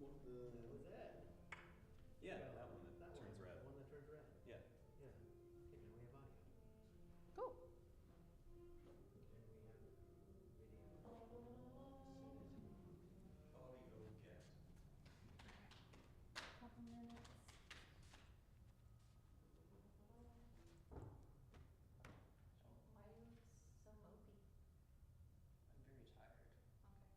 What was that? Yeah, Yeah, that one that turns red. The one that turns red. Yeah. Yeah. Okay, now we have audio. Cool. And we have video. Audio get. Couple minutes. Why are you so mopey? I'm very tired, Okay. and I had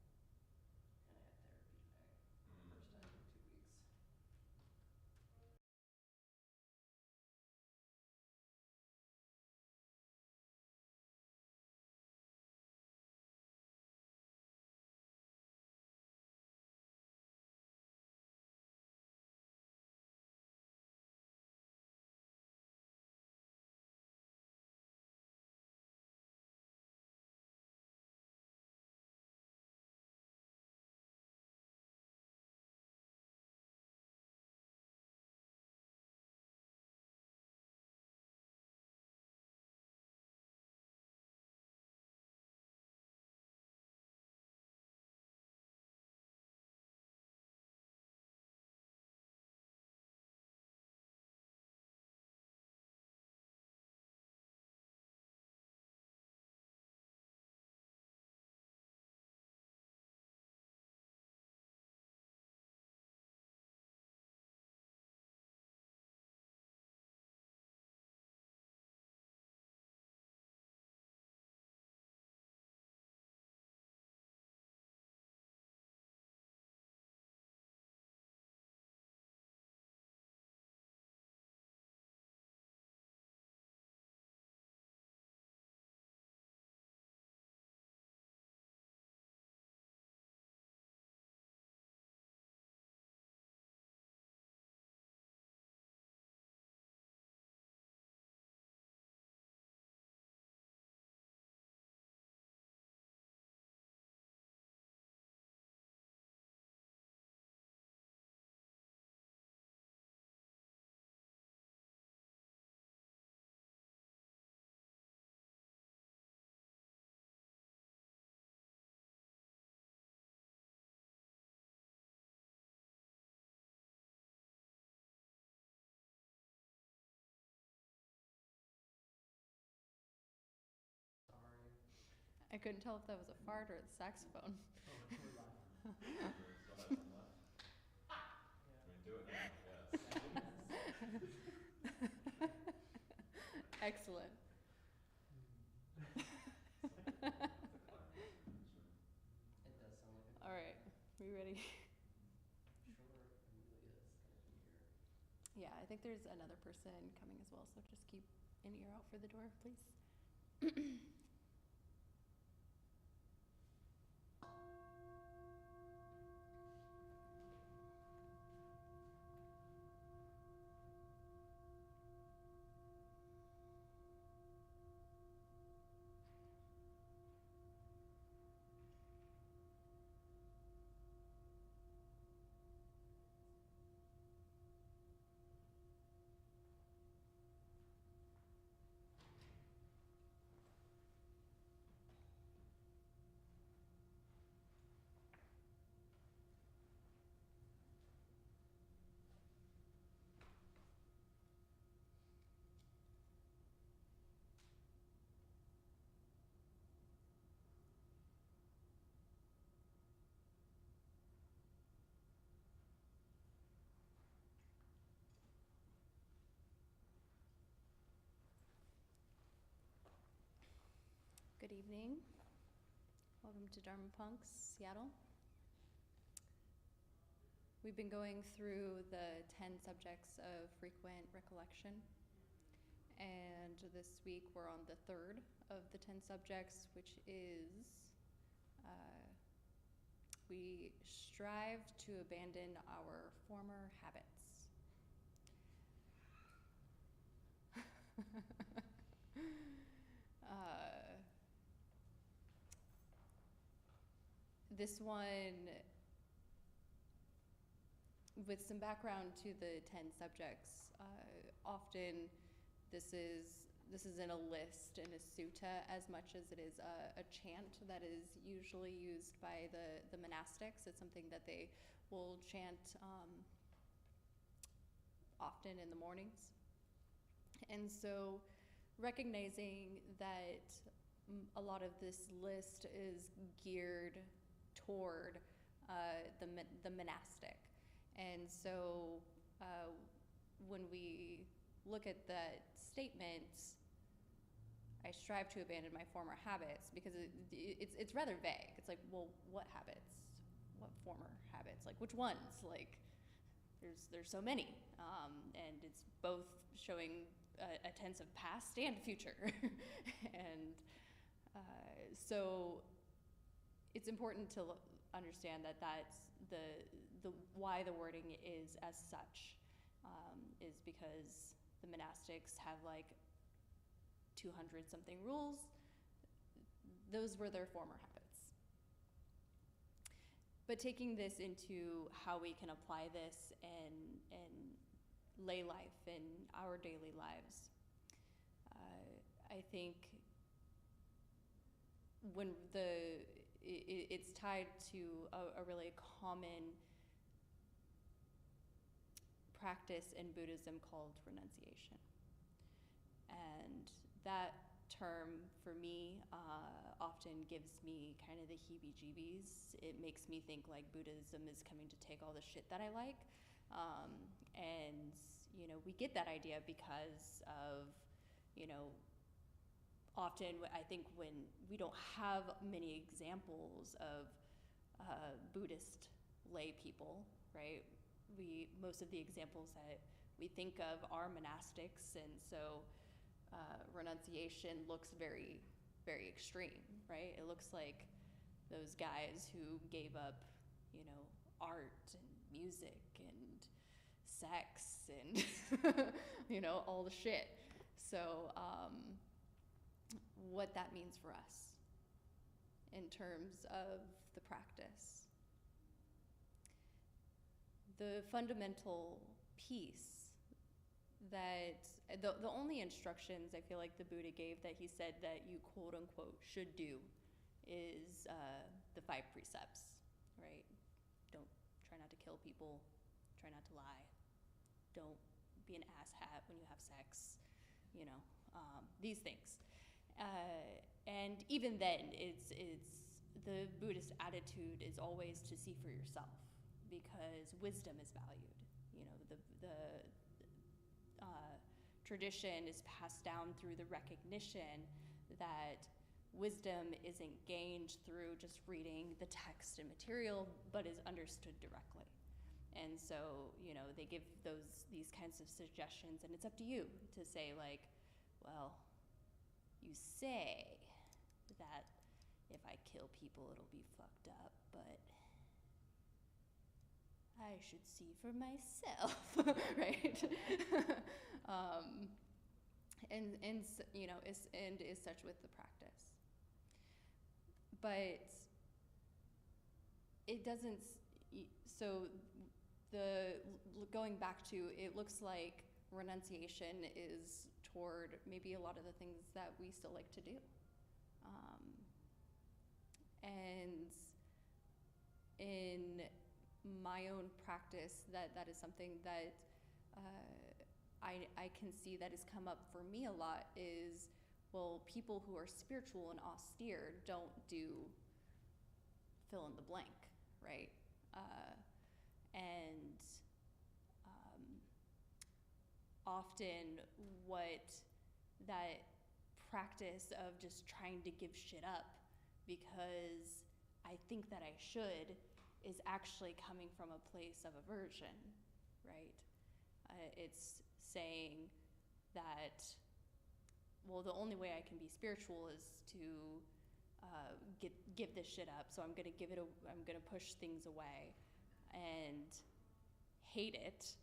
therapy today, first time in 2 weeks. Sorry. I couldn't tell if that was a fart or the saxophone. Oh, we're live. We still have some left. I mean, do it now, yes. Excellent. It does sound like a All right, we ready? Sure, Amelia's gonna be here. Yeah, I think there's another person coming as well, so just keep an ear out for the door, please. Good evening. Welcome to Dharma Punx, Seattle. We've been going through the 10 subjects of frequent recollection, and this week we're on the third of the 10 subjects, which is we strive to abandon our former habits. This one, with some background to the 10 subjects, often this is this isn't a list in a sutta as much as it is a chant that is usually used by the monastics. It's something that they will chant often in the mornings. And so recognizing that a lot of this list is geared toward the monastic. And so when we look at that statement, I strive to abandon my former habits, because it's rather vague. It's like, well, what habits? What former habits? Like, which ones? Like, there's so many, and it's both showing a tense of past and future, and so it's important to understand that that's the why the wording is as such, is because the monastics have like 200 something rules. Those were their former habits. But taking this into how we can apply this in lay life, in our daily lives, I think when it's tied to a really common practice in Buddhism called renunciation. And that term, for me, often gives me kind of the heebie-jeebies. It makes me think like Buddhism is coming to take all the shit that I like. And, you know, we get that idea because of, you know, often I think when we don't have many examples of Buddhist lay people, right? Most of the examples that we think of are monastics, and so renunciation looks very, very extreme, right? It looks like those guys who gave up, you know, art and music and sex and, you know, all the shit. So what that means for us in terms of the practice. The fundamental piece that the only instructions I feel like the Buddha gave that he said that you quote unquote should do is the 5 precepts, right? Try not to kill people, try not to lie, don't be an asshat when you have sex, you know, these things. And even then, it's the Buddhist attitude is always to see for yourself, because wisdom is valued. You know, the tradition is passed down through the recognition that wisdom isn't gained through just reading the text and material, but is understood directly. And so, you know, they give these kinds of suggestions, and it's up to you to say, like, well, you say that if I kill people, it'll be fucked up, but I should see for myself, right? And you know, is such with the practice. But it doesn't. So going back to, it looks like renunciation is toward maybe a lot of the things that we still like to do, and in my own practice, that is something that I can see that has come up for me a lot is, well, people who are spiritual and austere don't do fill in the blank, right? And often what that practice of just trying to give shit up because I think that I should is actually coming from a place of aversion, right? It's saying that, well, the only way I can be spiritual is to give this shit up. So I'm gonna push things away and hate it,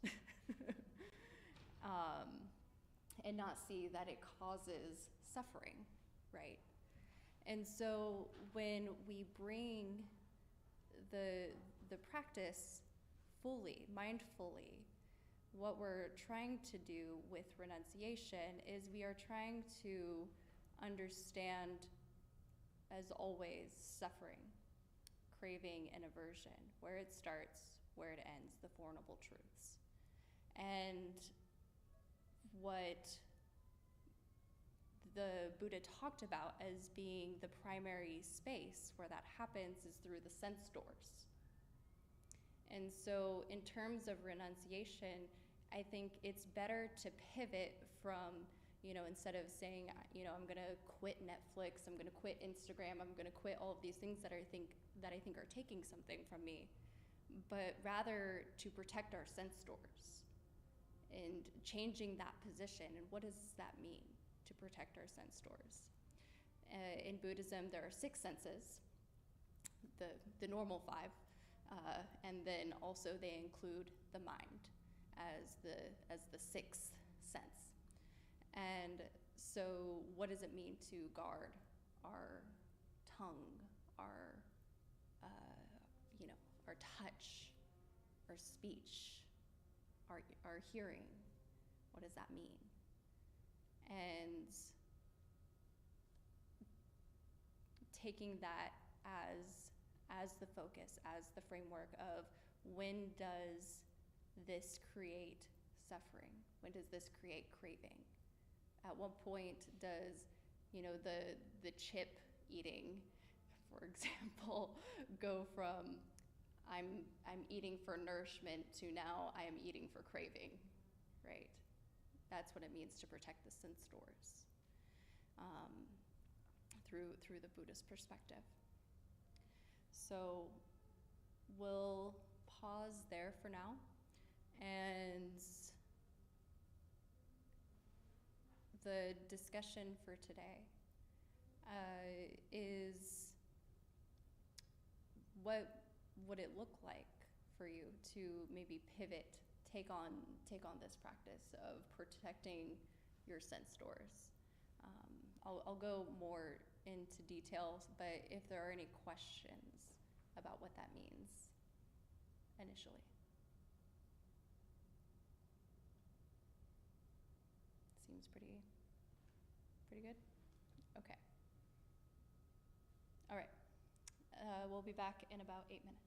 and not see that it causes suffering, right? And so when we bring the practice fully, mindfully, what we're trying to do with renunciation is we are trying to understand, as always, suffering, craving, and aversion, where it starts, where it ends, the Four Noble Truths. And what the Buddha talked about as being the primary space where that happens is through the sense doors. And so in terms of renunciation, I think it's better to pivot from, instead of saying, I'm gonna quit Netflix, I'm gonna quit Instagram, I'm gonna quit all of these things that I think are taking something from me, but rather to protect our sense doors and changing that position. And what does that mean, to protect our sense doors? In Buddhism, there are 6 senses, the normal 5, and then also they include the mind as the 6th sense. And so what does it mean to guard our tongue, our our touch, our speech, our hearing? What does that mean? And taking that as the focus, as the framework of, when does this create suffering? When does this create craving? At what point does, the chip eating, for example, go from I'm eating for nourishment to now I am eating for craving, right? That's what it means to protect the sense doors through the Buddhist perspective. So we'll pause there for now, and the discussion for today is, what would it look like for you to maybe pivot, take on this practice of protecting your sense doors? I'll go more into details, but if there are any questions about what that means initially. Seems pretty good? Okay. All right. We'll be back in about 8 minutes.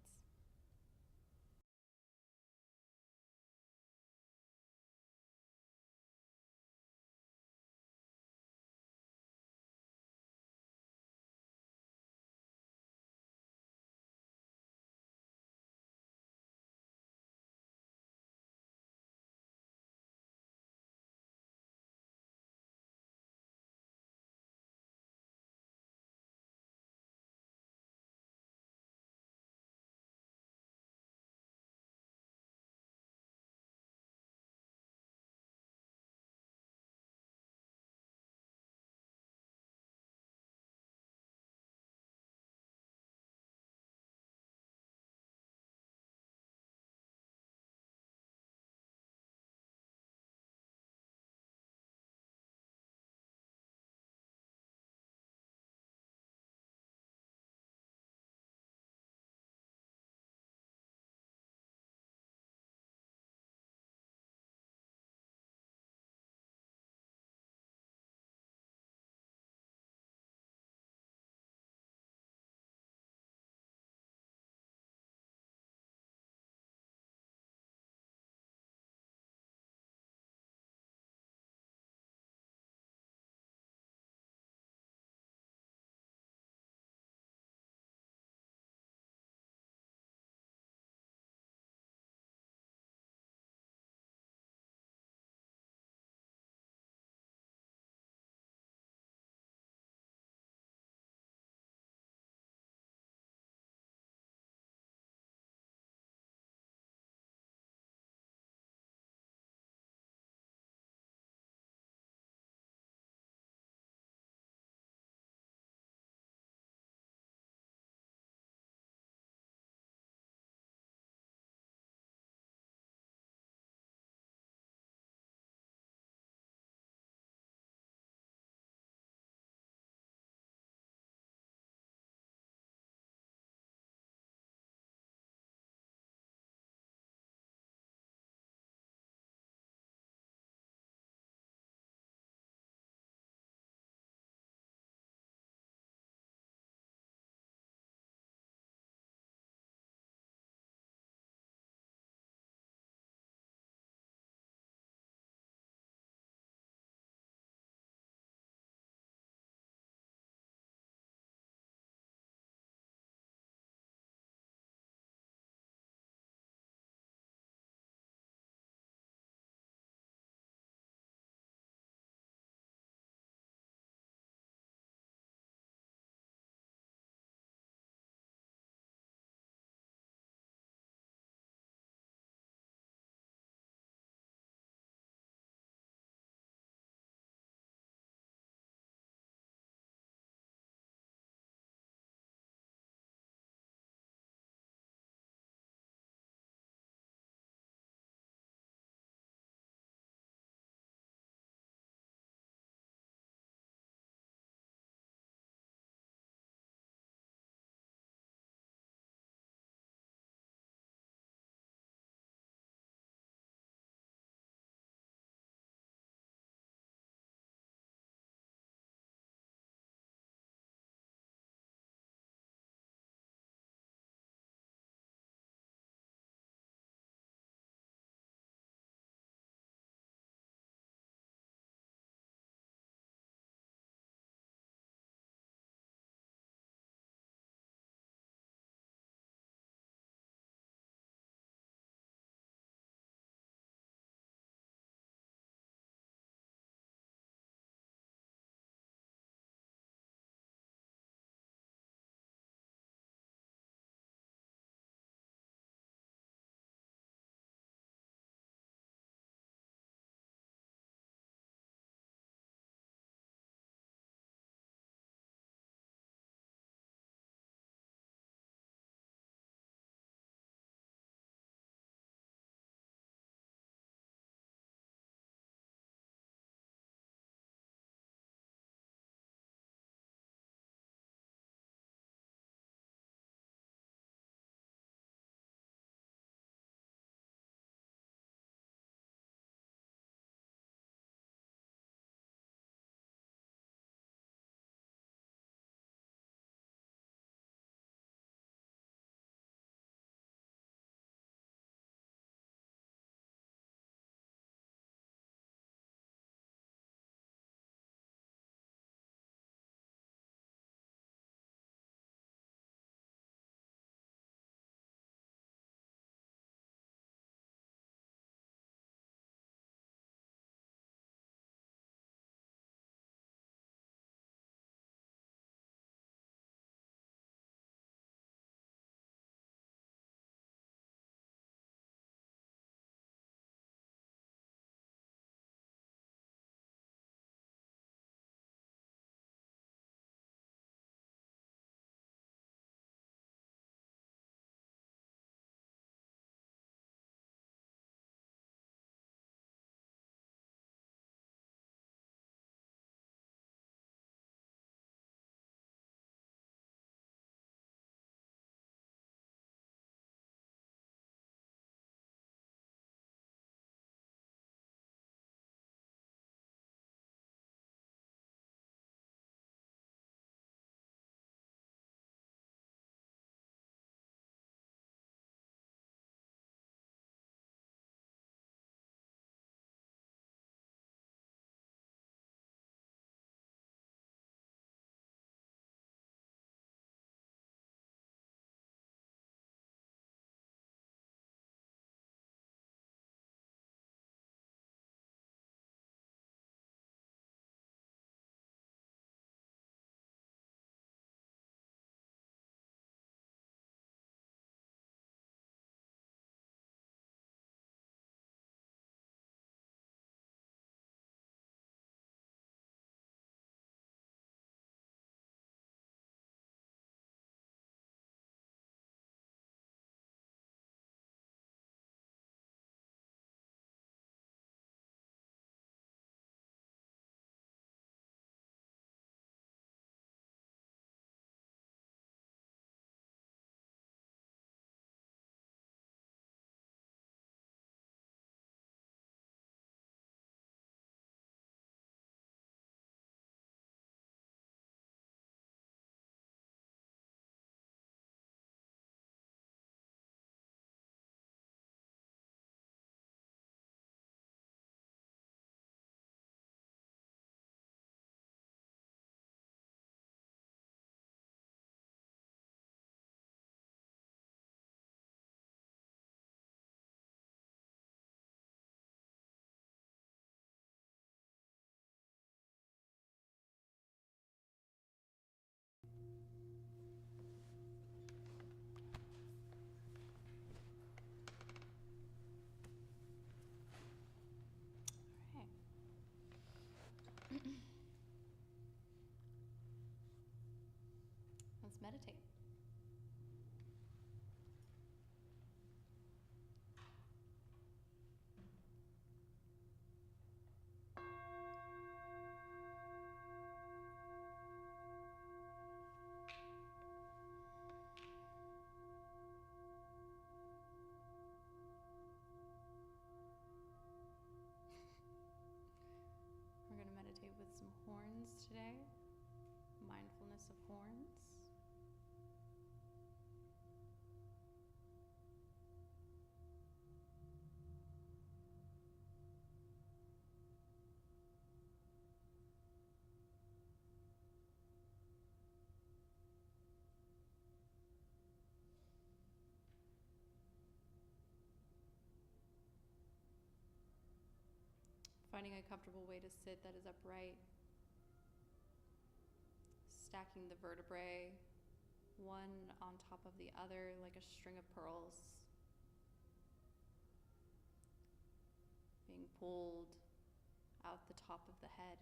meditate. We're going to meditate with some horns today, mindfulness of horns. Finding a comfortable way to sit that is upright. Stacking the vertebrae one on top of the other like a string of pearls. Being pulled out the top of the head.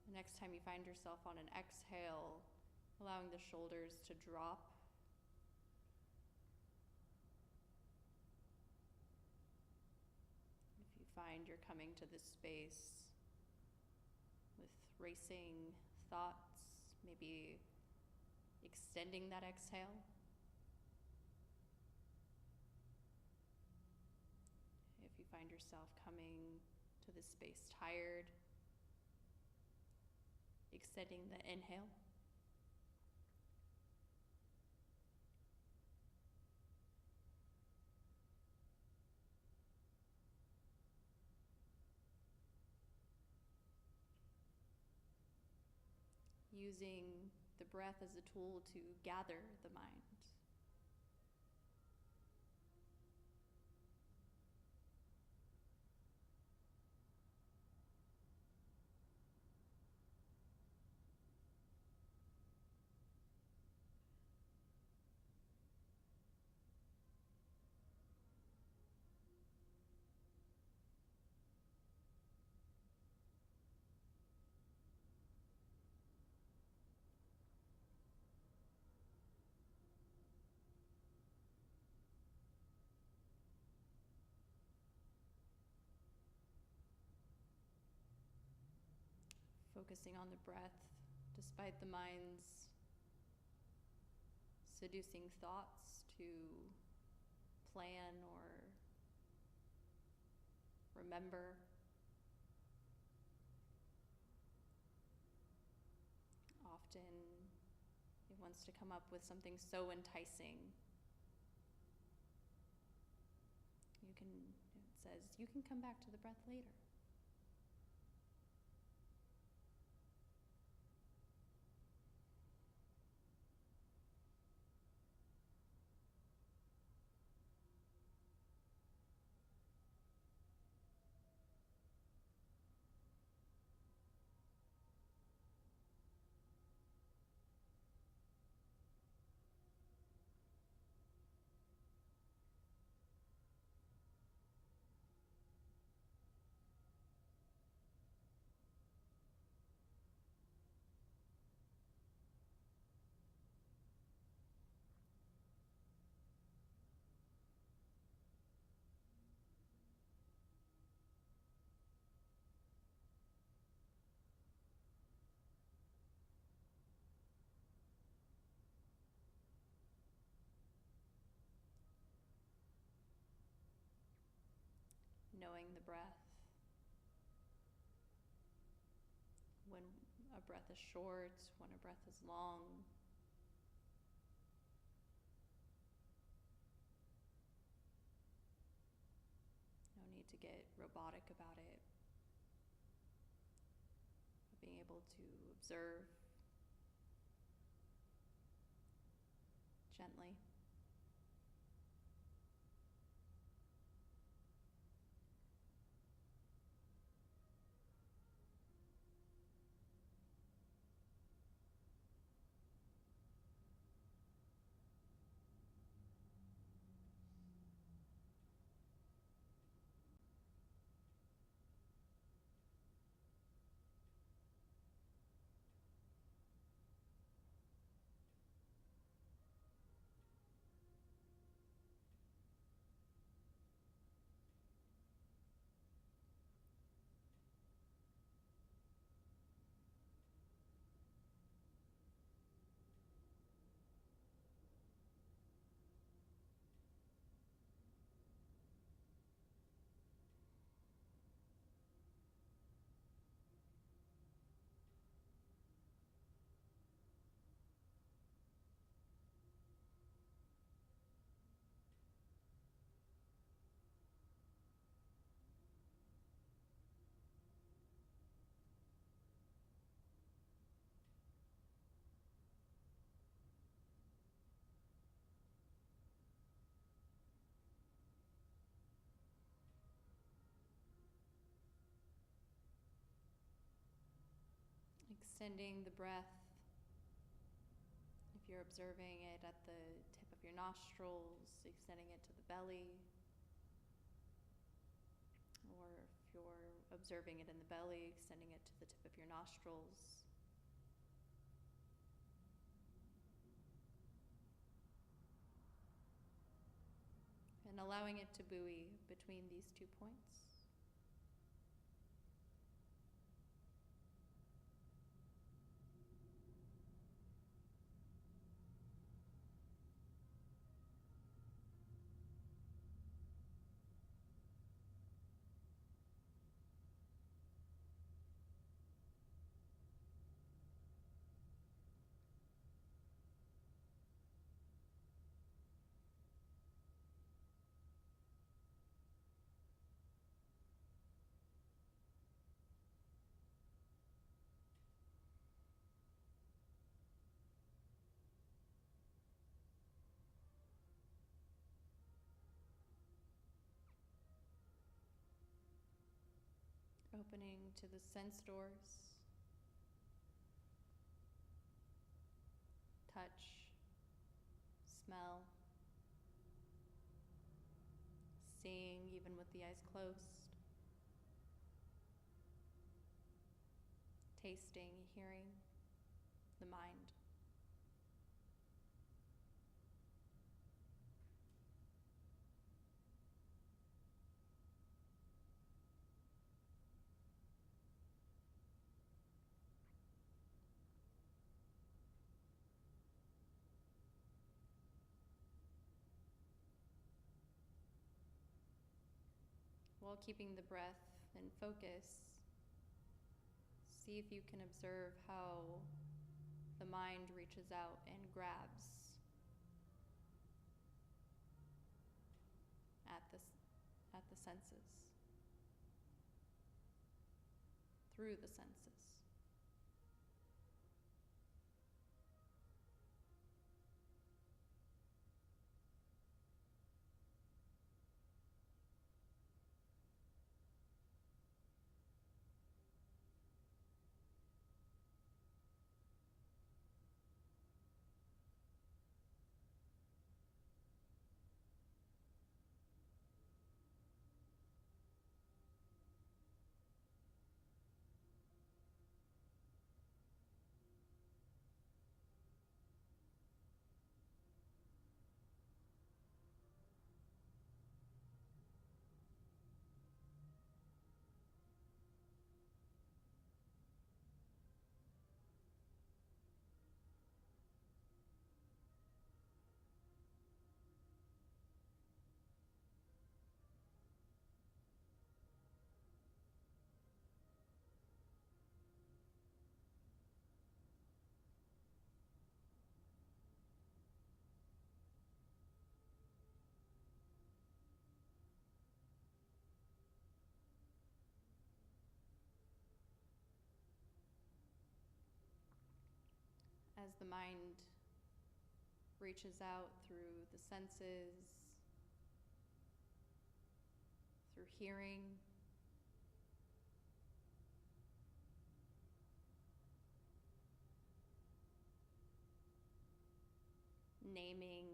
The next time you find yourself on an exhale, allowing the shoulders to drop. If you find you're coming to this space with racing thoughts, maybe extending that exhale. If you find yourself coming to this space tired, extending the inhale. Using the breath as a tool to gather the mind. Focusing on the breath, despite the mind's seducing thoughts to plan or remember. Often it wants to come up with something so enticing. It says, you can come back to the breath later. Knowing the breath. When a breath is short, when a breath is long. No need to get robotic about it. But being able to observe gently. extending the breath. If you're observing it at the tip of your nostrils, extending it to the belly. Or if you're observing it in the belly, extending it to the tip of your nostrils. And allowing it to buoy between these 2 points. Opening to the sense doors, touch, smell, seeing even with the eyes closed, tasting, hearing, the mind. While keeping the breath in focus, see if you can observe how the mind reaches out and grabs at the senses, through the senses. As the mind reaches out through the senses, through hearing, naming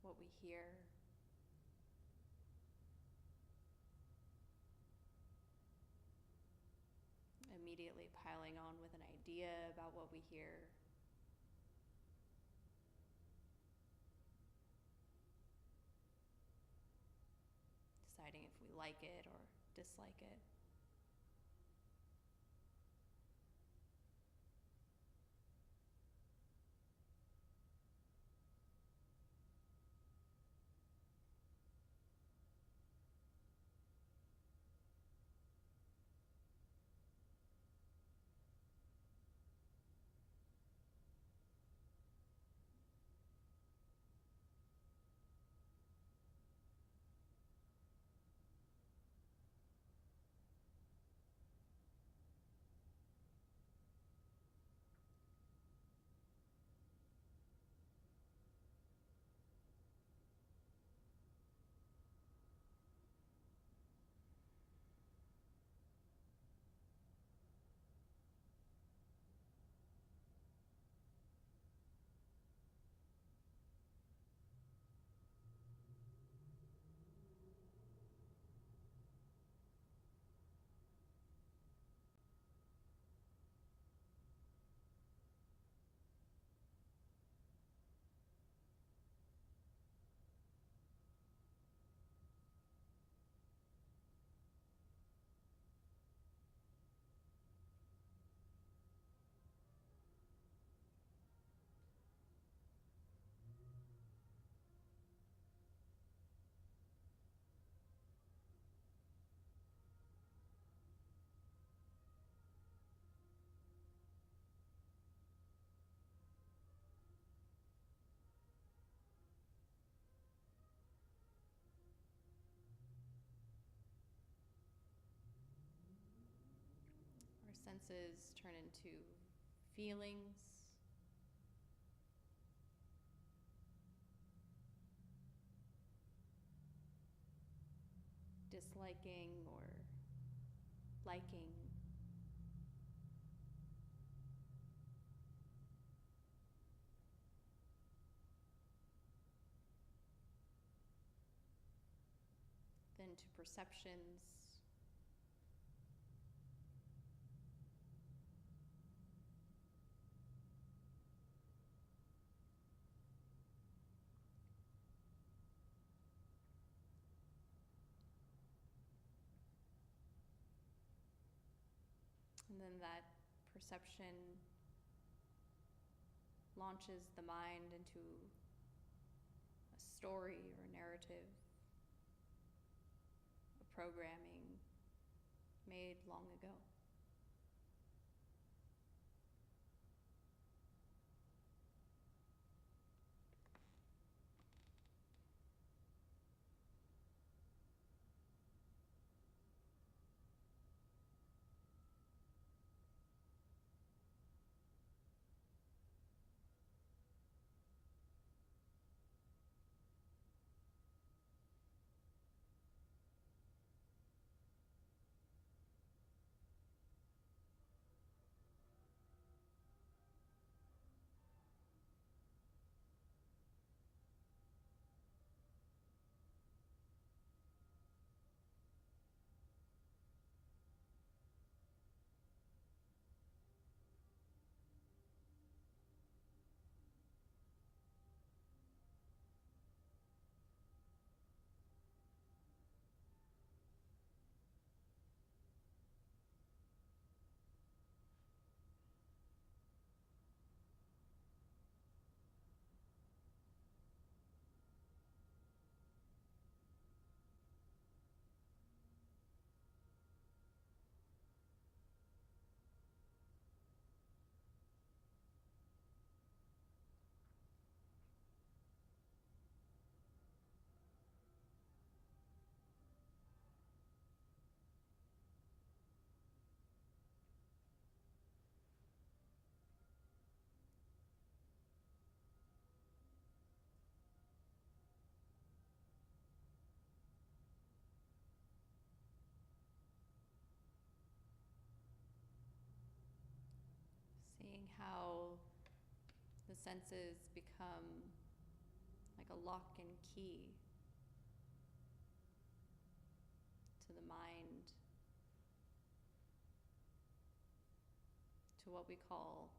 what we hear, immediately piling on with an idea about what we hear. Deciding if we like it or dislike it. senses turn into feelings. Disliking or liking. Then to perceptions. And then that perception launches the mind into a story or narrative, a programming made long ago. Seeing how the senses become like a lock and key to the mind, to what we call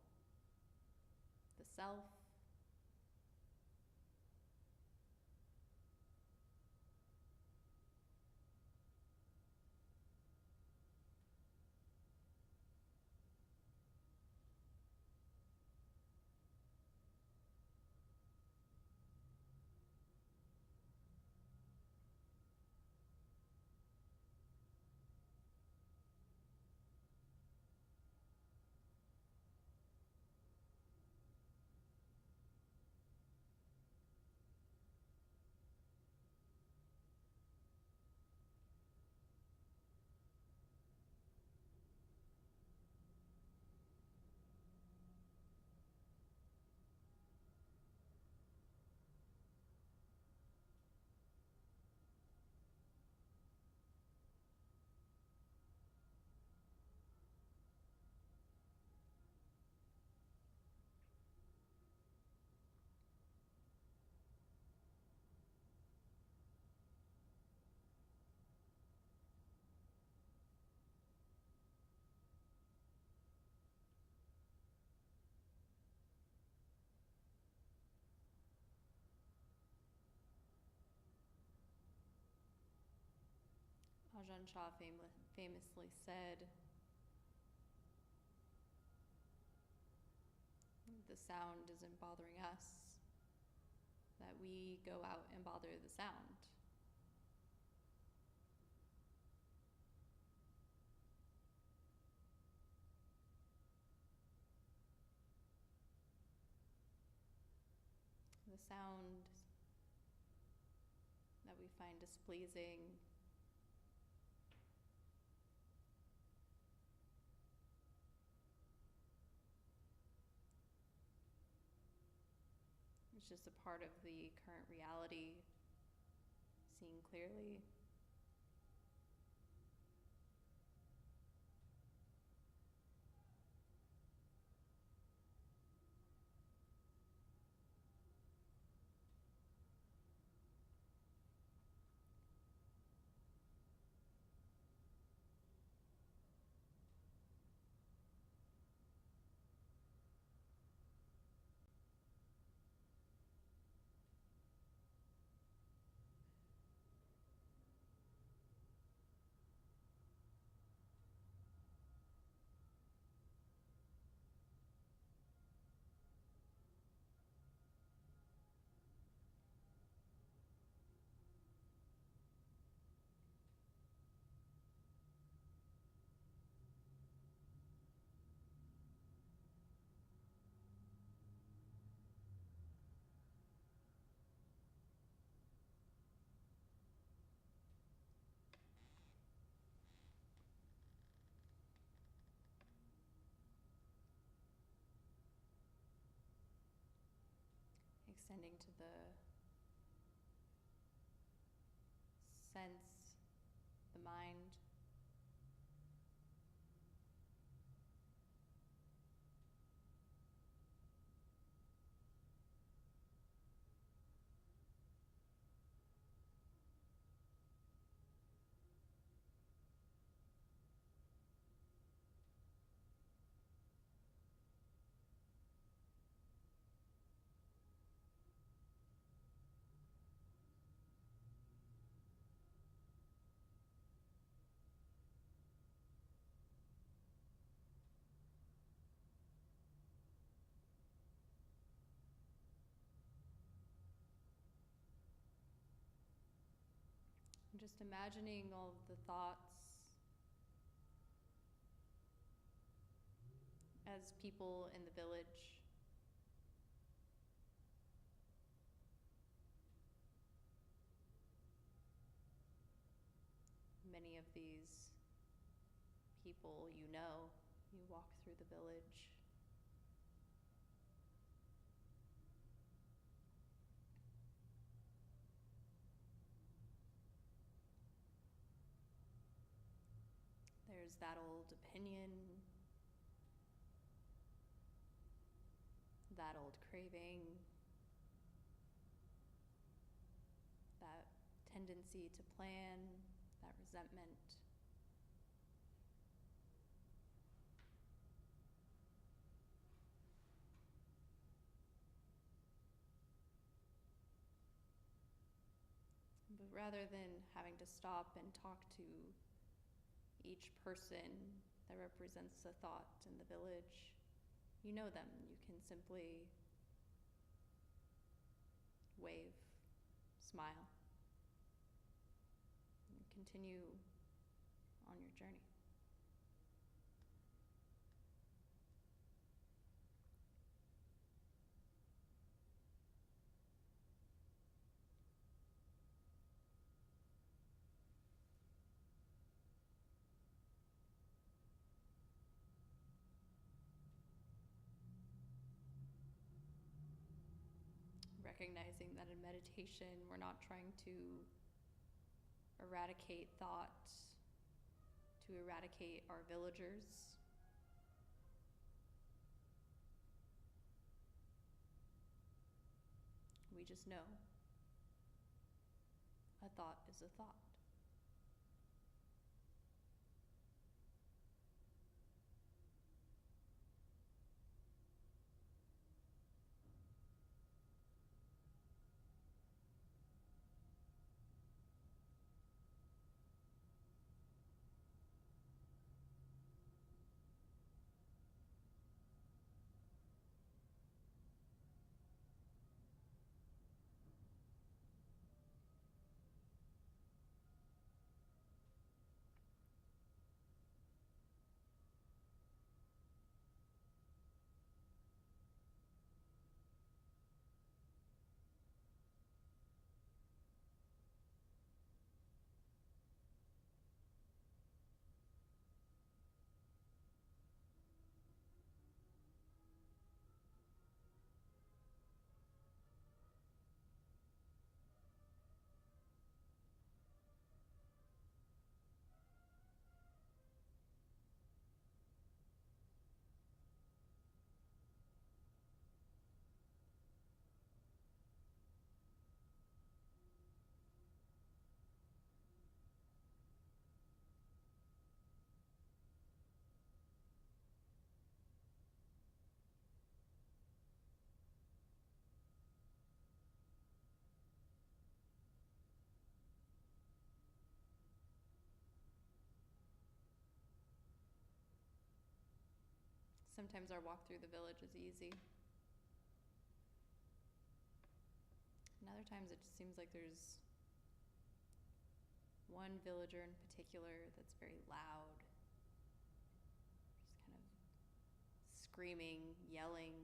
the self. Ajahn Chah famously said, the sound isn't bothering us, that we go out and bother the sound. The sound that we find displeasing, It's just a part of the current reality, seeing clearly. Extending to the sense, the mind. Just imagining all of the thoughts as people in the village. Many of these people you know, you walk through the village. There's that old opinion, that old craving, that tendency to plan, that resentment. But rather than having to stop and talk to each person that represents a thought in the village, you know them. You can simply wave, smile, and continue on your journey. Recognizing that in meditation, we're not trying to eradicate thought, to eradicate our villagers. We just know a thought is a thought. Sometimes our walk through the village is easy. And other times it just seems like there's one villager in particular that's very loud, just kind of screaming, yelling,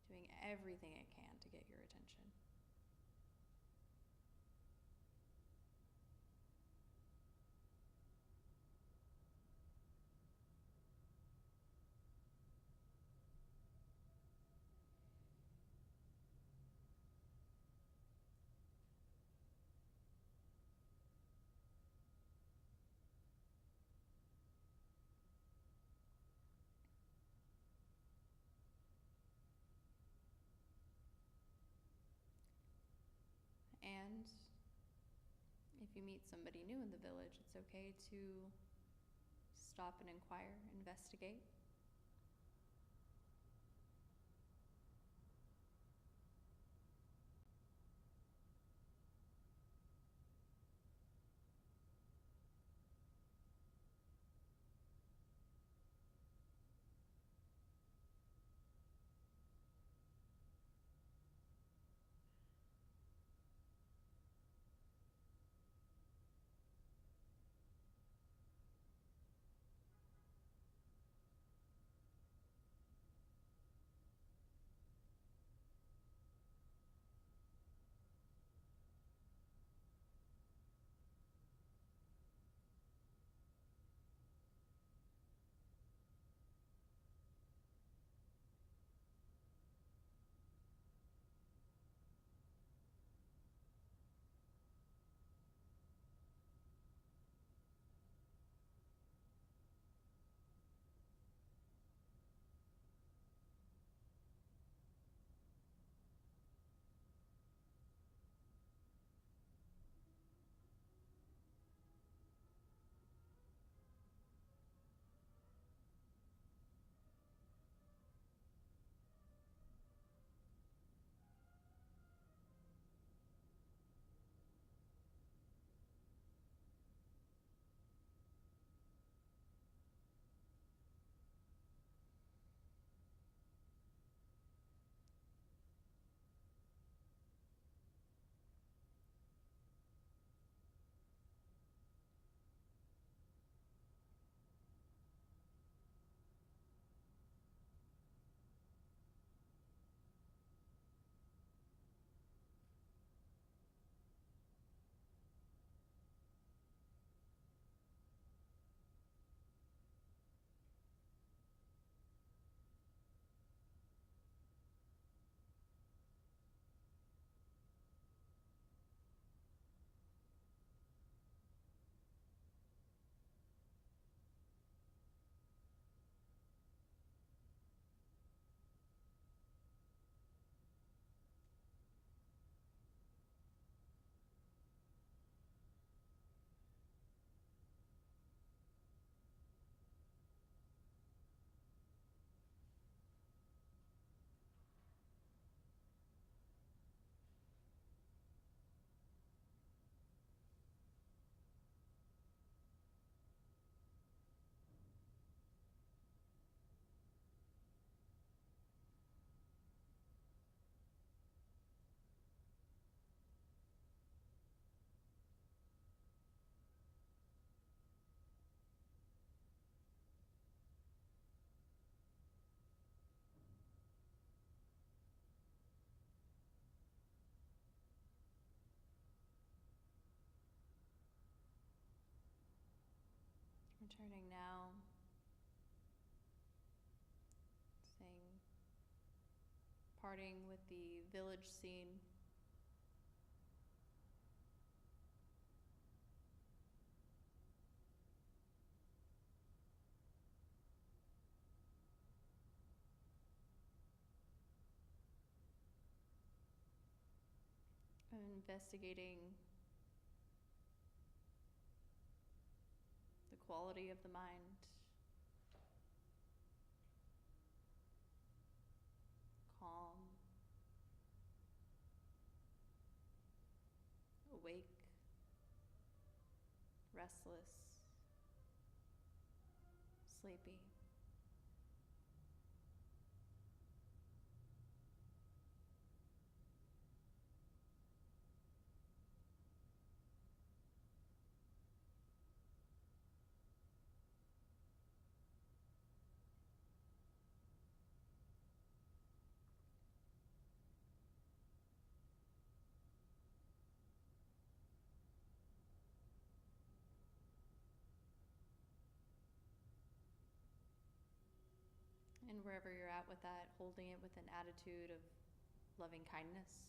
doing everything it can to get your attention. And if you meet somebody new in the village, it's okay to stop and inquire, investigate. Returning now, saying, parting with the village scene. Investigating the quality of the mind, calm, awake, restless, sleepy. And wherever you're at with that, holding it with an attitude of loving kindness.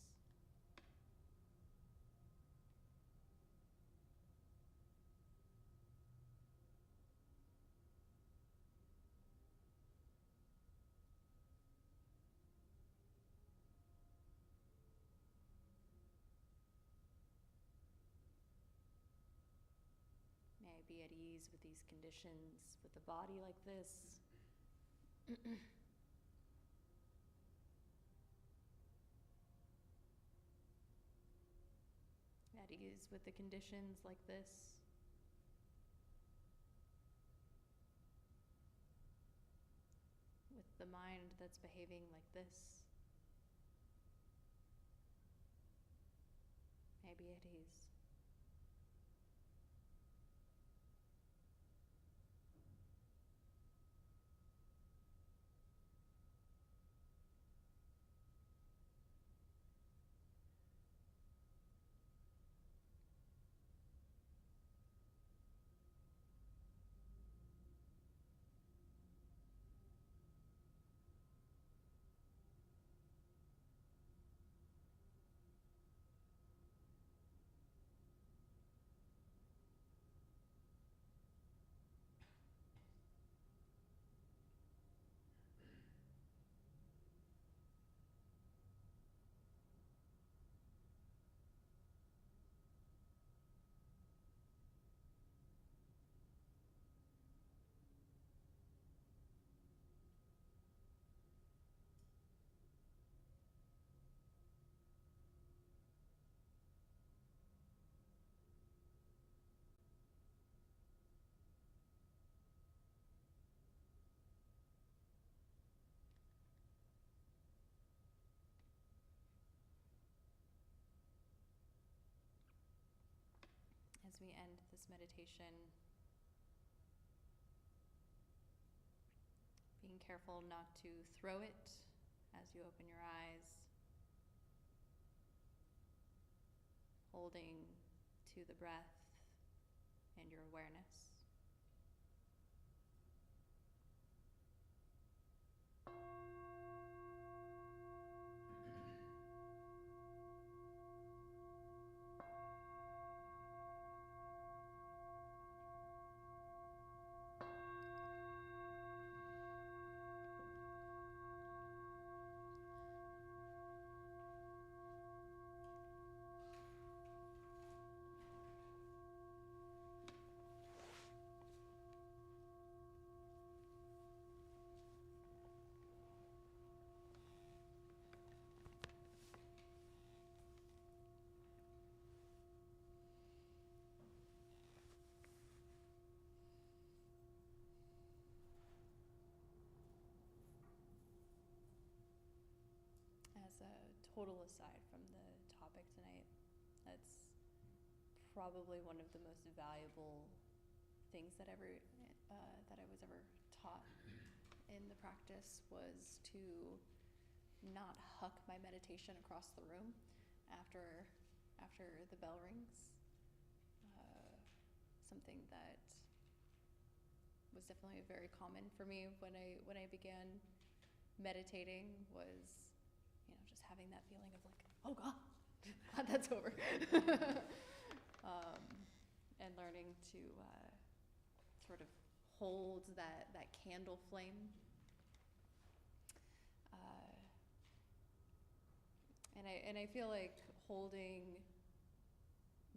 May I be at ease with these conditions, with a body like this. At ease with the conditions like this. With the mind that's behaving like this. May I be at ease. As we end this meditation, being careful not to throw it as you open your eyes, holding to the breath and your awareness. As a total aside from the topic tonight, that's probably one of the most valuable things that I was ever taught in the practice was to not huck my meditation across the room after the bell rings. Something that was definitely very common for me when I began meditating was, just having that feeling of like, oh God, glad that's over. And learning to sort of hold that candle flame. And I feel like holding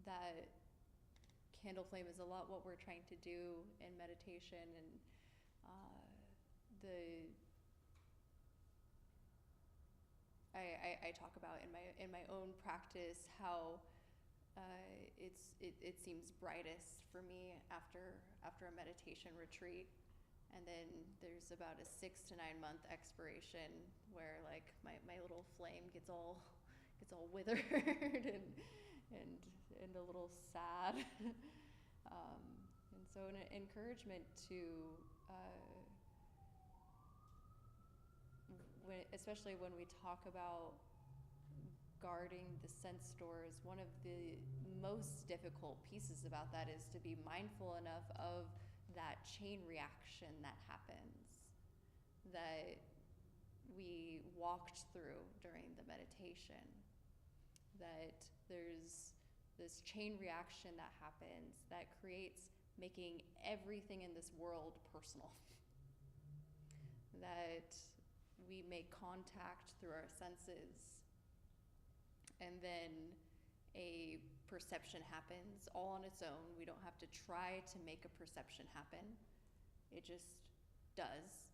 that candle flame is a lot what we're trying to do in meditation, and I talk about in my own practice how it seems brightest for me after a meditation retreat, And then there's about a 6 to 9 month expiration where like my little flame gets all withered and a little sad. And so an encouragement to especially when we talk about guarding the sense doors, one of the most difficult pieces about that is to be mindful enough of that chain reaction that happens, that we walked through during the meditation, that there's this chain reaction that happens that creates making everything in this world personal. That we make contact through our senses, and then a perception happens all on its own. We don't have to try to make a perception happen. It just does.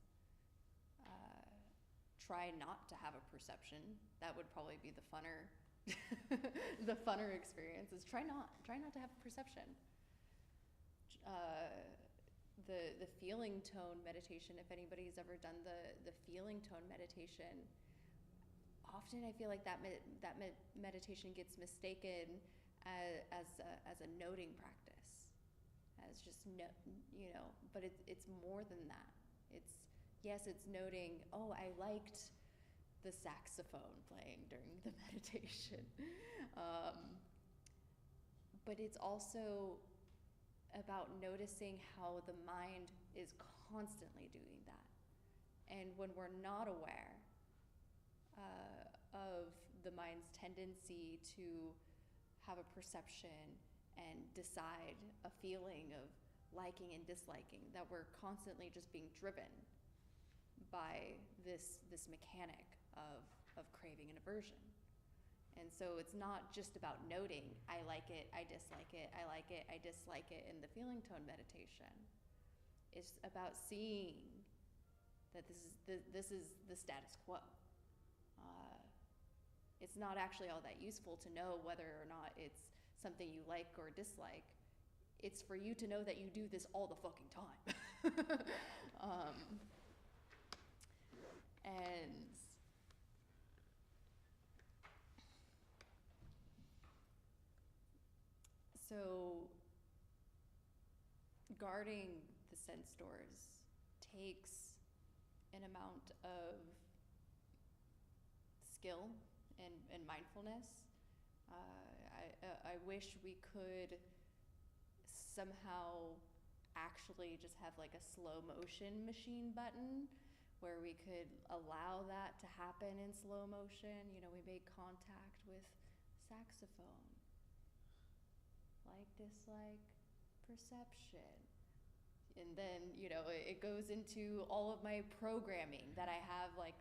Try not to have a perception. That would probably be the funner the funner experience, is try not to have a perception. The feeling tone meditation, if anybody's ever done the feeling tone meditation, often I feel like that meditation gets mistaken as a noting practice, as just but it's more than that. It's noting, oh, I liked the saxophone playing during the meditation, but it's also about noticing how the mind is constantly doing that. And when we're not aware of the mind's tendency to have a perception and decide a feeling of liking and disliking, that we're constantly just being driven by this mechanic of craving and aversion. And so it's not just about noting, I like it, I dislike it, I like it, I dislike it in the feeling tone meditation. It's about seeing that this is the status quo. It's not actually all that useful to know whether or not it's something you like or dislike. It's for you to know that you do this all the fucking time. And so guarding the sense doors takes an amount of skill and mindfulness. I wish we could somehow actually just have like a slow motion machine button where we could allow that to happen in slow motion. We made contact with saxophone. Like, dislike, perception. And then, it goes into all of my programming that I have, like,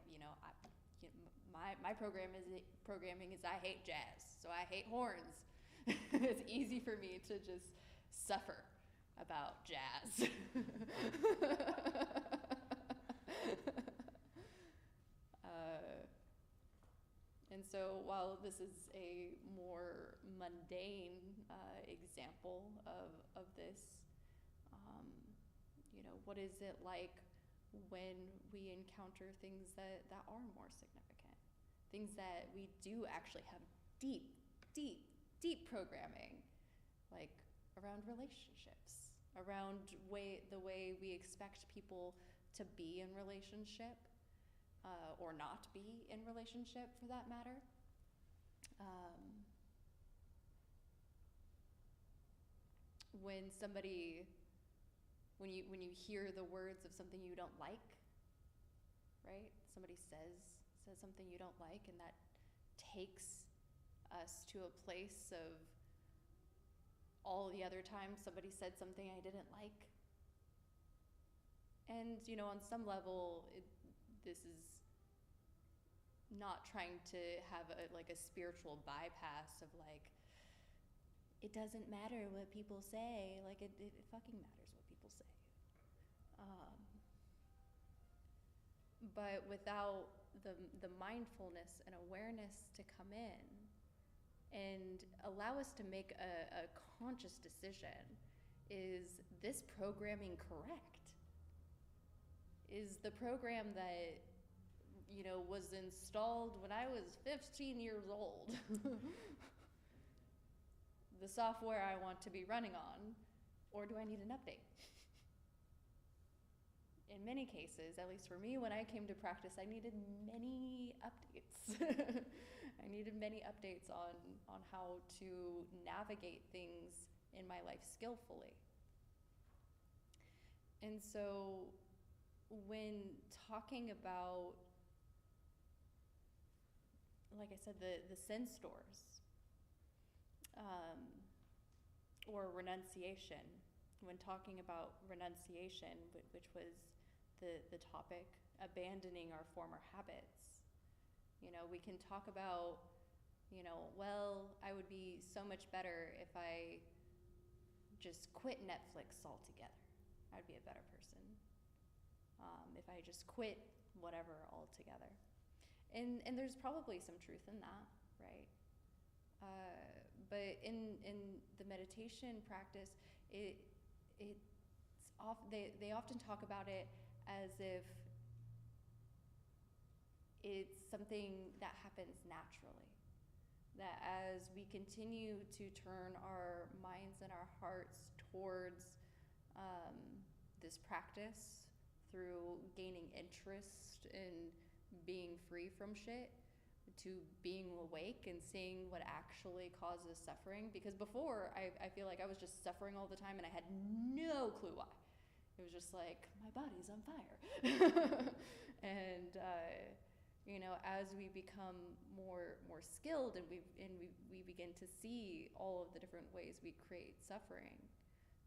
my programming is I hate jazz, so I hate horns. It's easy for me to just suffer about jazz. And so while this is a more mundane example of this, what is it like when we encounter things that are more significant? Things that we do actually have deep programming, like around relationships, around the way we expect people to be in relationship, or not be in relationship for that matter. When you hear the words of something you don't like, right? Somebody says something you don't like, and that takes us to a place of all the other times somebody said something I didn't like. And, on some level, this is not trying to have a spiritual bypass of like, it doesn't matter what people say, like it fucking matters what people say. But without the mindfulness and awareness to come in and allow us to make a conscious decision, is this programming correct? is the program that, you know, was installed when I was 15 years old. The software I want to be running on, or do I need an update? In many cases, at least for me, when I came to practice, I needed many updates. I needed many updates on how to navigate things in my life skillfully. And so when talking about, like I said, the sin stores, or renunciation, when talking about renunciation, which was the topic, abandoning our former habits, you know, we can talk about, you know, well, I would be so much better if I just quit Netflix altogether. I'd be a better person. If I just quit whatever altogether. And there's probably some truth in that, right? But in the meditation practice, they often talk about it as if it's something that happens naturally. That as we continue to turn our minds and our hearts towards this practice through gaining interest in being free from shit, to being awake and seeing what actually causes suffering. Because before, I feel like I was just suffering all the time and I had no clue why. It was just like, my body's on fire. And you know, as we become more skilled and we begin to see all of the different ways we create suffering,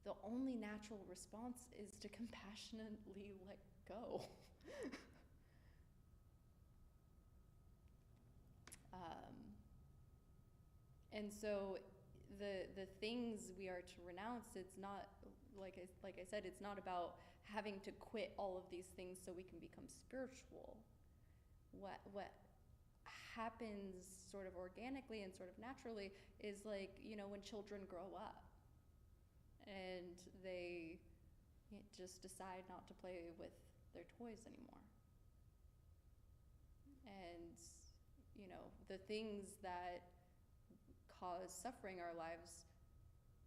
the only natural response is to compassionately let go. And so the things we are to renounce, it's not, like I said, it's not about having to quit all of these things so we can become spiritual. What happens sort of organically and sort of naturally is, like, you know, when children grow up and they just decide not to play with their toys anymore. And, you know, the things that cause suffering in our lives,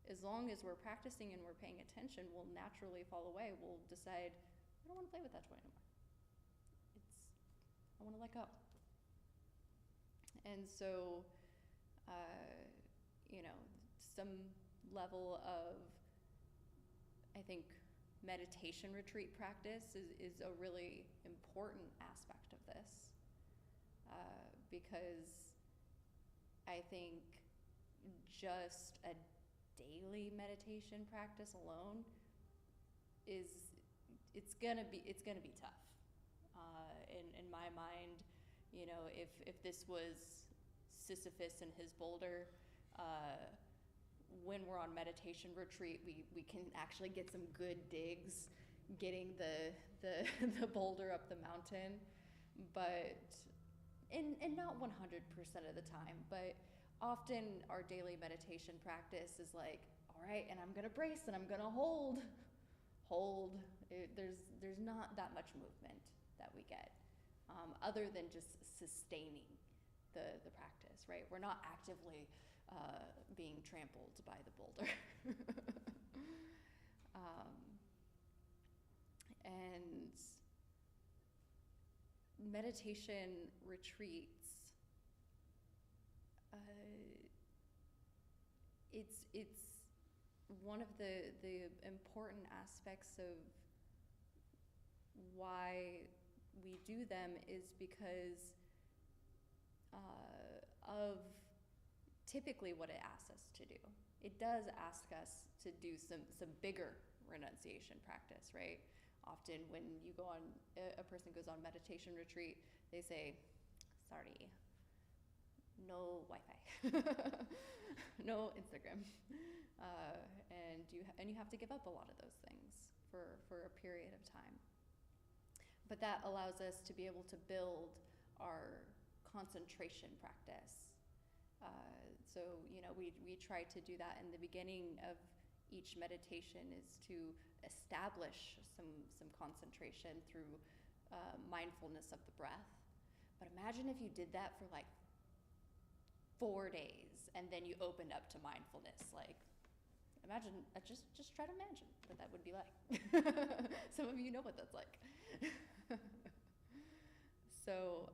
as long as we're practicing and we're paying attention, will naturally fall away. We'll decide, I don't want to play with that toy anymore. I want to let go. And so, you know, some level of, I think, meditation retreat practice is a really important aspect of this, because I think just a daily meditation practice alone it's gonna be tough. In my mind, you know, if this was Sisyphus and his boulder, when we're on meditation retreat, we can actually get some good digs getting the boulder up the mountain, but and not 100% of the time, but often our daily meditation practice is like, all right, and I'm gonna brace and I'm gonna hold. There's not that much movement that we get, other than just sustaining the practice, right? We're not actively being trampled by the boulder. And meditation retreats, it's one of the important aspects of why we do them is because of typically what it asks us to do. It does ask us to do some bigger renunciation practice, right? Often when you go on, a person goes on meditation retreat, they say, sorry, no Wi-Fi, no Instagram, and you have to give up a lot of those things for a period of time. But that allows us to be able to build our concentration practice. So, you know, we try to do that in the beginning of each meditation is to establish some concentration through mindfulness of the breath. But imagine if you did that for like 4 days and then you opened up to mindfulness. Like, imagine, just try to imagine what that would be like. Some of you know what that's like. So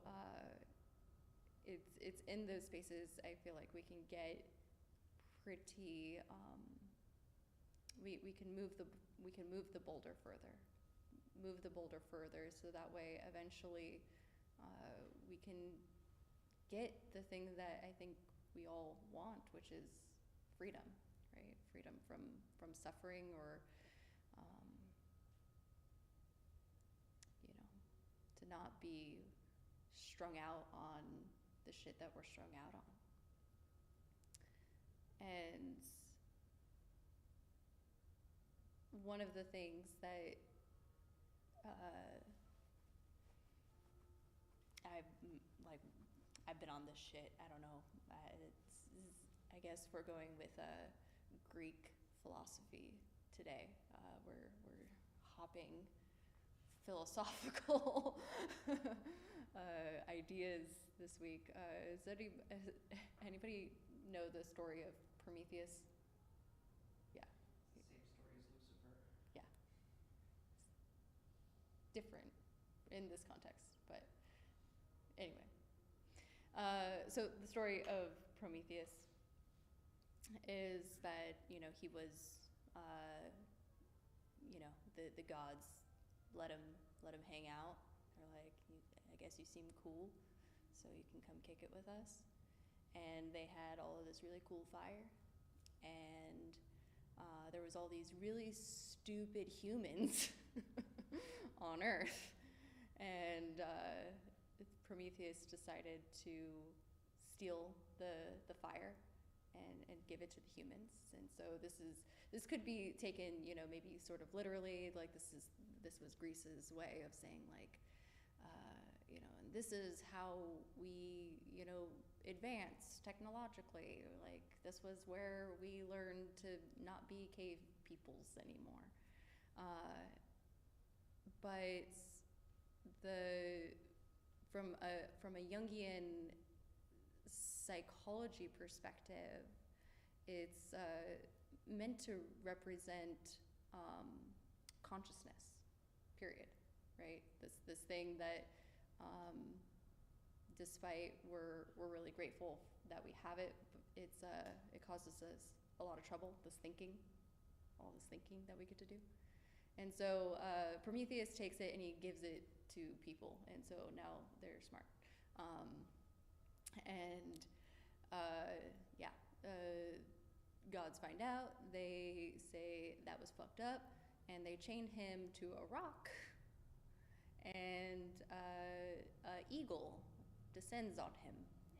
it's in those spaces I feel like we can get pretty we can move the boulder further, so that way eventually we can get the thing that I think we all want, which is freedom, right? Freedom from suffering, or to not be strung out on the shit that we're strung out on. And one of the things that I've been on this shit. I don't know. I guess we're going with Greek philosophy today. We're hopping philosophical ideas this week. Does anybody know the story of Prometheus? Yeah. Same story as Lucifer. Yeah. Different in this context, but anyway. So the story of Prometheus is that, he was, the gods let him hang out. They're like, I guess you seem cool, so you can come kick it with us. And they had all of this really cool fire, and there was all these really stupid humans on Earth, and Prometheus decided to steal the fire and give it to the humans. And so this could be taken, maybe sort of literally, like this was Greece's way of saying, like, and this is how we, advance technologically. Like, this was where we learned to not be cave peoples anymore. But from a Jungian psychology perspective, it's meant to represent consciousness, period, right? This thing that, despite we're really grateful that we have it, it causes us a lot of trouble. All this thinking that we get to do. And so Prometheus takes it and he gives it to people, and so now they're smart. Gods find out, they say that was fucked up, and they chain him to a rock, and an eagle descends on him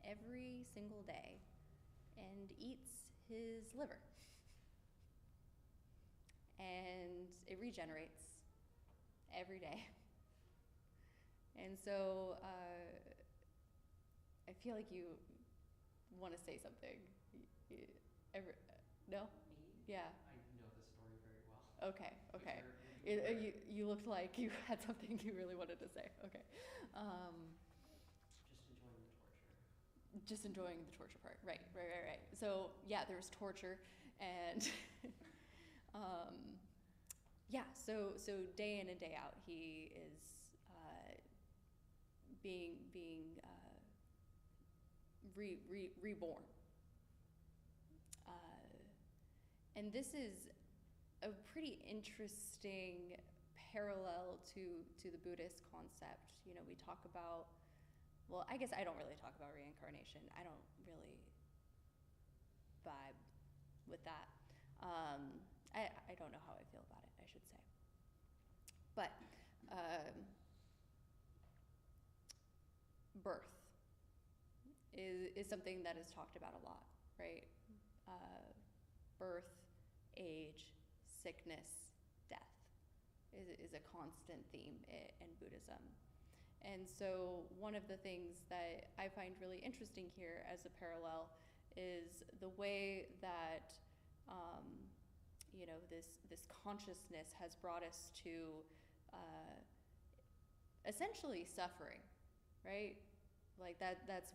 every single day and eats his liver. And it regenerates every day. And so I feel like you want to say something. No? Me? Yeah. I know the story very well. Okay. Would you You looked like you had something you really wanted to say. Okay. Just enjoying the torture. Just enjoying the torture part. Right. So yeah, there's torture, and so day in and day out, he is being reborn. And this is a pretty interesting parallel to the Buddhist concept. We talk about, well, I guess I don't really talk about reincarnation. I don't really vibe with that. I don't know how I feel about it, I should say. But birth is something that is talked about a lot, right? Birth, age, sickness, death is a constant theme in Buddhism. And so one of the things that I find really interesting here as a parallel is the way that, this consciousness has brought us to essentially suffering, right? Like that's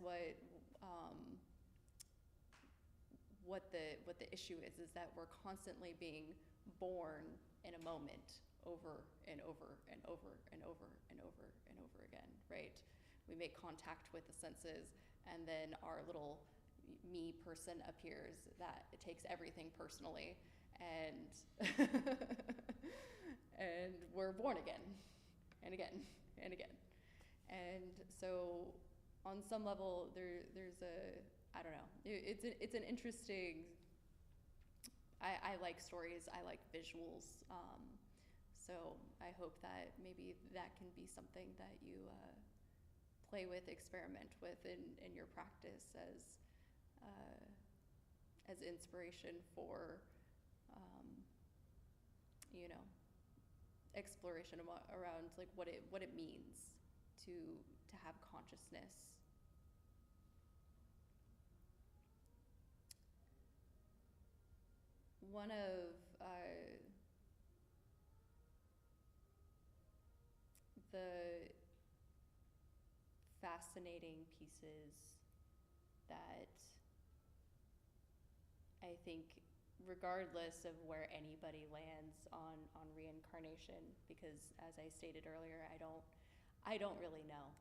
what the issue is that we're constantly being born in a moment over and over and over and over and over and over again, right? We make contact with the senses, and then our little me person appears that it takes everything personally, and and we're born again and again and again. And so on some level there's a, I don't know, it's an interesting, I like stories, I like visuals, so I hope that maybe that can be something that you play with, experiment with in your practice as inspiration for exploration around like what it means to have consciousness. One of the fascinating pieces that I think, regardless of where anybody lands on reincarnation, because as I stated earlier, I don't really know.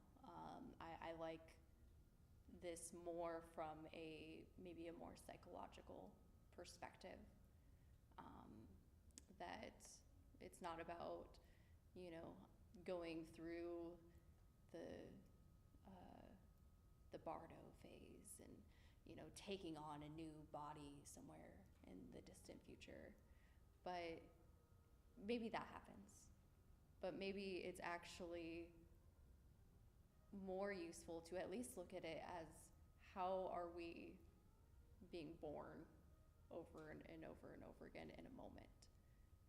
I like this more from maybe a more psychological perspective. That it's not about, going through the bardo phase and, taking on a new body somewhere in the distant future. But maybe that happens. But maybe it's actually more useful to at least look at it as, how are we being born over and over and over again in a moment?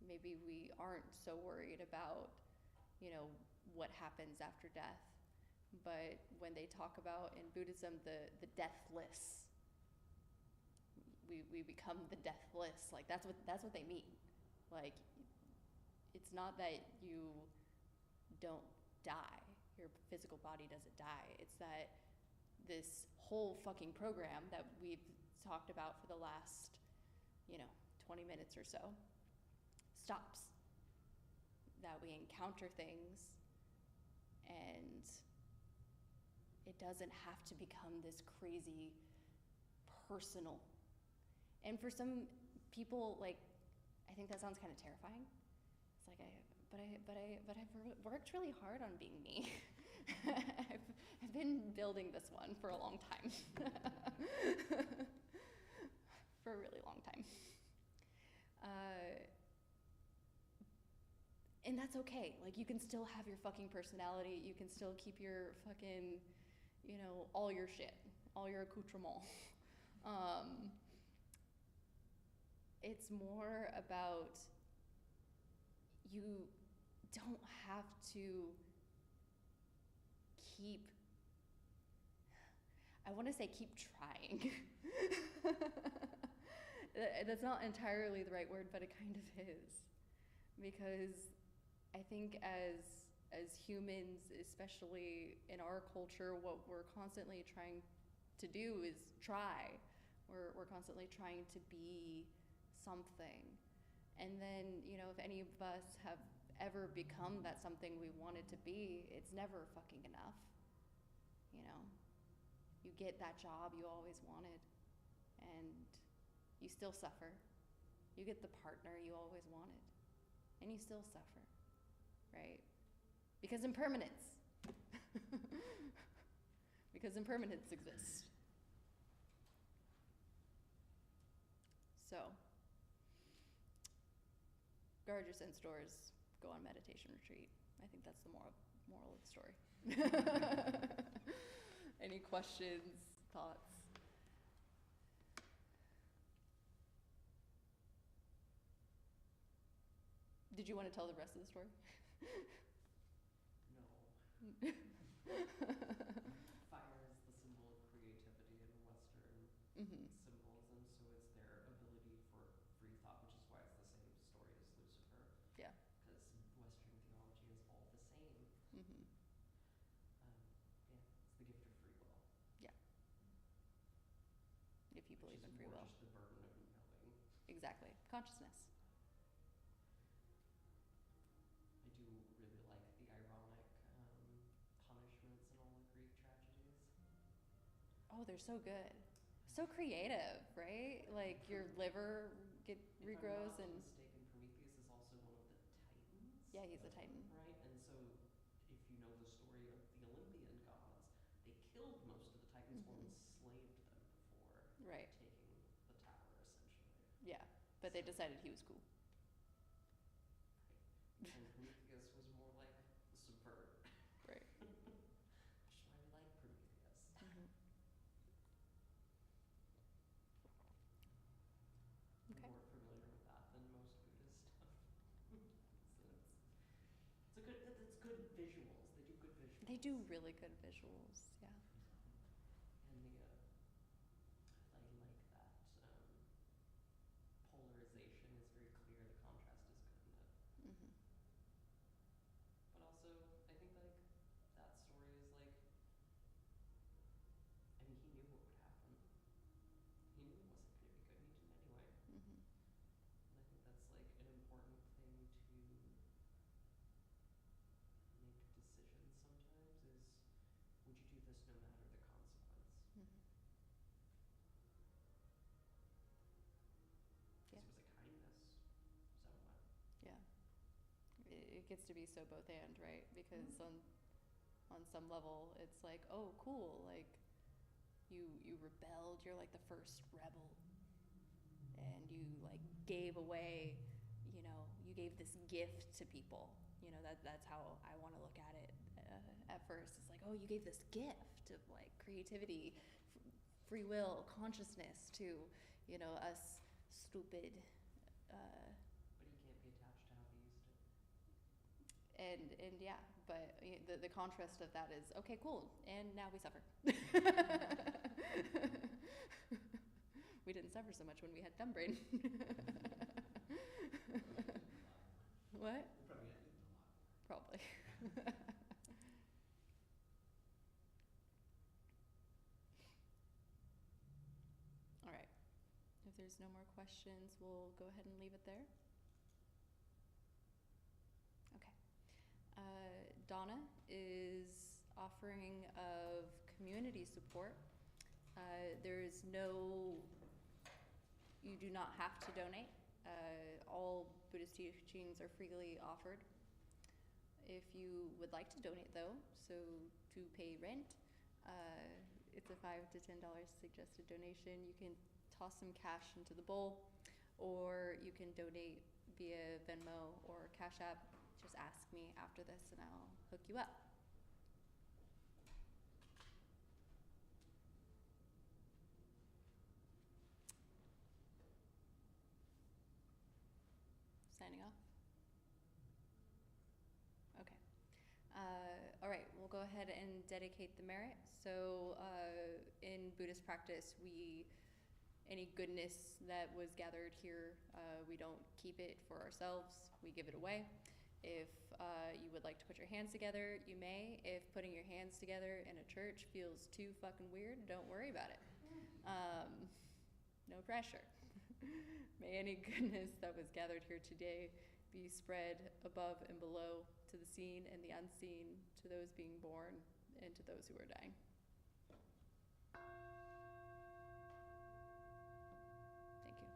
Maybe we aren't so worried about, what happens after death. But when they talk about in Buddhism the deathless, we become the deathless. Like that's what they mean. Like it's not that you don't die, your physical body doesn't die. It's that this whole fucking program that we've talked about for the last 20 minutes or so stops. That we encounter things, and it doesn't have to become this crazy personal. And for some people, like, I think that sounds kind of terrifying. It's like but I've worked really hard on being me. I've been building this one for a long time. For a really long time. And that's okay. Like, you can still have your fucking personality. You can still keep your fucking, all your shit, all your accoutrement. It's more about, you don't have to keep, I want to say keep trying. That's not entirely the right word, but it kind of is. Because I think as humans, especially in our culture, what we're constantly trying to do is try. We're constantly trying to be something. And then, if any of us have ever become that something we wanted to be, it's never fucking enough. You get that job you always wanted, and you still suffer. You get the partner you always wanted, and you still suffer, right? Because impermanence. Because impermanence exists. So, guard your sense doors, go on meditation retreat. I think that's the moral of the story. Any questions, thoughts? Did you want to tell the rest of the story? No. Fire is the symbol of creativity in Western Mm-hmm. symbolism, so it's their ability for free thought, which is why it's the same exactly. Consciousness. I do really like the ironic punishments in all the Greek tragedies. Oh, they're so good. So creative, right? Like your liver regrows If I'm and not mistaken, Prometheus is also one of the Titans. yeah, he's a titan. Right? And so, if you know the story of the Olympian gods, they killed most of the Titans or Mhm. enslaved them before Right. taking the tower, essentially. Yeah, but they So- decided he was cool. Right. And Prometheus was more like the subvert. Right. Which is why we like Prometheus. Mhm. I'm Okay. more familiar with that than most Buddhist stuff. So it's good visuals. They do good visuals. They do really good visuals. Yeah. And I like that polarization is very clear. The contrast is good in it. Mhm. But also, I think like that story is like, I mean, he knew what would happen. He knew it wasn't going to be good, and he did it anyway. Mhm. And I think that's like an important thing to make decisions sometimes is, would you do this no matter the consequence? Mhm. Yeah. Because it was a kindness, somewhat. Yeah. It gets to be so both and, right? Because on some level it's like, oh, cool, like you rebelled, you're like the first rebel, and you like gave away, you gave this gift to people. That's how I want to look at it. At first, it's like, oh, you gave this gift of like creativity, free will, consciousness to, us stupid. But he can't be attached to how he used it. And yeah, but the contrast of that is, okay, cool, and now we suffer. We didn't suffer so much when we had dumb brain. What? We probably ended a lot more. Probably. All right. If there's no more questions, we'll go ahead and leave it there. Okay. Donna is offering of community support. You do not have to donate. All Buddhist teachings are freely offered. If you would like to donate, though, so to pay rent, it's a $5 to $10 suggested donation. You can toss some cash into the bowl, or you can donate via Venmo or Cash App. Just ask me after this and I'll hook you up. Signing off? Okay. All right, we'll go ahead and dedicate the merit. So in Buddhist practice, any goodness that was gathered here, we don't keep it for ourselves, we give it away. If you would like to put your hands together, you may. If putting your hands together in a church feels too fucking weird, don't worry about it. No pressure. May any goodness that was gathered here today be spread above and below, to the seen and the unseen, to those being born and to those who are dying. Thank you.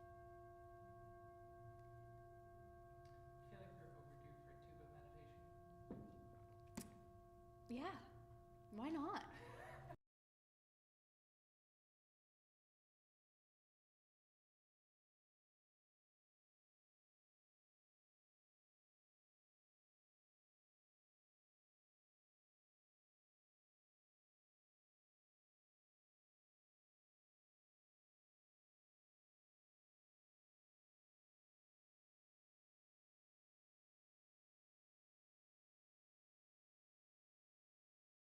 I feel like we're overdue for a tube of meditation. Yeah, why not?